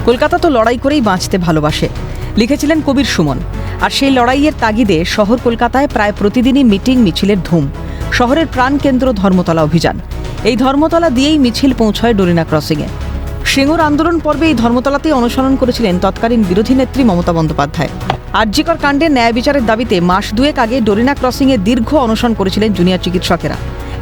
কলকাতা তো লড়াই করেই বাঁচতে ভালোবাসে, লিখেছিলেন কবির সুমন। আর সেই লড়াইয়ের তাগিদে শহর কলকাতায় প্রায় প্রতিদিনই মিটিং মিছিলের ধুম। শহরের প্রাণকেন্দ্র ধর্মতলা অভিযান। এই ধর্মতলা দিয়েই মিছিল পৌঁছয় ডোরিনা ক্রসিংয়ে। সিঙ্গুর আন্দোলন পর্বে এই ধর্মতলাতেই অনুসরণ করেছিলেন তৎকালীন বিরোধী নেত্রী মমতা বন্দ্যোপাধ্যায়। আরজিকর কাণ্ডে ন্যায় বিচারের দাবিতে মাস দুয়েক আগে ডোরিনা ক্রসিংয়ে দীর্ঘ অনশন করেছিলেন জুনিয়র চিকিৎসকেরা।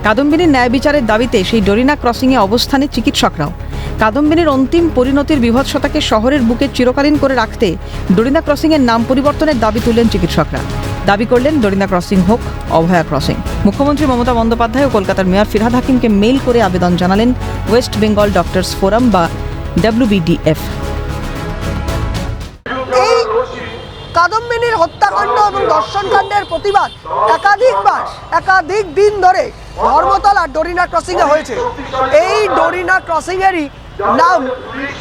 কাদম্বিনীর ন্যায় বিচারের দাবিতে সেই ডোরিনা ক্রসিংয়ে অবস্থানে চিকিৎসকরাও। কাদম্বিনীর অন্তিম পরিণতির বিভৎসতাকে শহরের বুকে চিরকালীন করে রাখতে ডোরিনা ক্রসিংয়ের নাম পরিবর্তনের দাবি তুললেন চিকিৎসকরা। দাবি করলেন ডোরিনা ক্রসিং হোক অভয়া ক্রসিং। মুখ্যমন্ত্রী মমতা বন্দ্যোপাধ্যায় ও কলকাতার মেয়র ফিরহাদ হাকিমকে মেইল করে আবেদন জানালেন ওয়েস্ট বেঙ্গল ডক্টরস ফোরাম বা WBDF। কাদম্বিনীর হত্যাকাণ্ড এবং ধর্ষণকাণ্ডের প্রতিবাদ একাধিক দিন ধরে ধর্মতলা ডোরিনা ক্রসিংয়ে হয়েছে। এই ডোরিনা ক্রসিংয়েরই নাম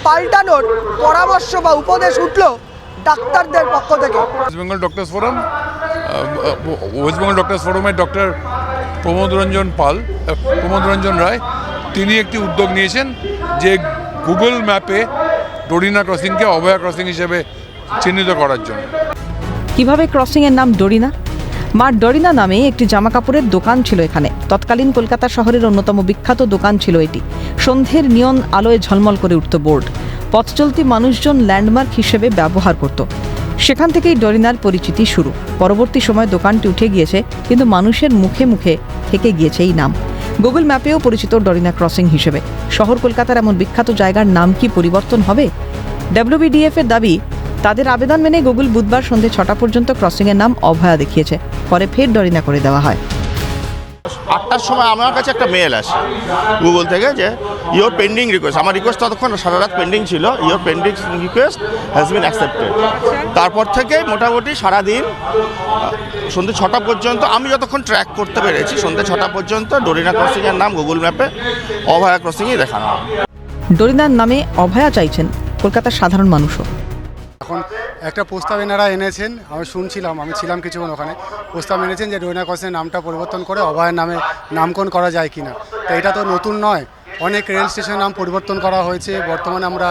পাল্টানোর পরামর্শ বা উপদেশ উঠল ডাক্তারদের পক্ষ থেকে। ওয়েস্ট বেঙ্গল ডক্টরস ফোরামের ডক্টর প্রমোদ রঞ্জন রায় তিনি একটি উদ্যোগ নিয়েছেন যে গুগল ম্যাপে ডোরিনা ক্রসিংকে অভয়া ক্রসিং হিসেবে চিহ্নিত করার জন্য। কিভাবে ক্রসিংয়ের নাম ডোরিনা? মা ডোরিনা নামে একটি জামা কাপড়ের দোকান ছিল এখানে। তৎকালীন কলকাতা শহরের অন্যতম বিখ্যাত দোকান ছিল এটি। সন্ধ্যের নিয়ন আলোয় ঝলমল করে উঠত বোর্ড। পথচলতি মানুষজন ল্যান্ডমার্ক হিসেবে ব্যবহার করত। সেখান থেকেই ডোরিনার পরিচিতি শুরু। পরবর্তী সময় দোকানটি উঠে গিয়েছে, কিন্তু মানুষের মুখে মুখে থেকে গিয়েছে এই নাম। গুগল ম্যাপেও পরিচিত ডোরিনা ক্রসিং হিসেবে। শহর কলকাতার এমন বিখ্যাত জায়গার নাম কি পরিবর্তন হবে? WBDF এর দাবি, তাদের আবেদন মেনে গুগল বুধবার সন্ধ্যে 6টা পর্যন্ত ক্রসিংয়ের নাম অভয়া দেখিয়েছে। পরে ফের ডোরিনা করে দেওয়া হয়। 8টার সময় আমার কাছে একটা মেল আসে গুগল থেকে যে ইওর পেন্ডিং রিকোয়েস্ট। আমার রিকোয়েস্ট ততক্ষণ সারা রাত পেন্ডিং ছিল। Your pending request has been accepted. তারপর থেকে মোটামুটি সারাদিন সন্ধ্যে 6টা পর্যন্ত আমি যতক্ষণ ট্র্যাক করতে পেরেছি, সন্ধ্যে 6টা পর্যন্ত ডোরিনা ক্রসিংয়ের নাম গুগল ম্যাপে অভয়া ক্রসিংই দেখানো হয়। ডোরিনার নামে অভয়া চাইছেন কলকাতার সাধারণ মানুষও। এখন একটা প্রস্তাব এনারা এনেছেন, আমি শুনছিলাম, আমি ছিলাম কিছুক্ষণ ওখানে। প্রস্তাব এনেছেন যে ডোরিনা ক্রসিংয়ের নামটা পরিবর্তন করে অভয়ের নামে নামকরণ করা যায় কিনা। তো এটা তো নতুন নয়, অনেক রেল স্টেশনের নাম পরিবর্তন করা হয়েছে। বর্তমানে আমরা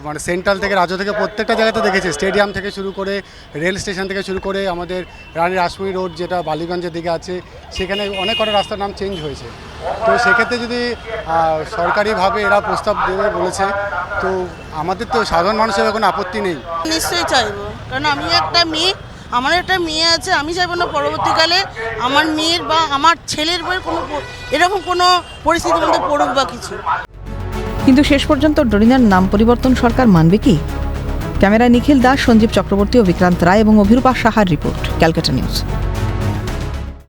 মানে সেন্ট্রাল থেকে রাজ্য থেকে প্রত্যেকটা জায়গাতে দেখেছি, স্টেডিয়াম থেকে শুরু করে রেল স্টেশন থেকে শুরু করে আমাদের রানী রাসমণি রোড যেটা বালিগঞ্জের দিকে আছে, সেখানে অনেক কটা রাস্তার নাম চেঞ্জ হয়েছে। তো সেক্ষেত্রে যদি সরকারিভাবে এরা প্রস্তাব দেবে বলেছে, তো আমাদের তো সাধারণ মানুষের কোনো আপত্তি নেই। নিশ্চয়ই চাইবো, কারণ আমি আমার একটা মেয়ে আছে। আমি চাইবো না পরবর্তীকালে আমার মেয়ের বা আমার ছেলের বইয়ের কোনো এরকম কোনো পরিস্থিতির মধ্যে পড়ুক বা কিছু। কিন্তু শেষ পর্যন্ত ডোরিনার নাম পরিবর্তন সরকার মানবে কি? ক্যামেরায় নিখিল দাস, সঞ্জীব চক্রবর্তী ও বিক্রান্ত রায় এবং অভিরূপা সাহার রিপোর্ট, ক্যালকাটা নিউজ।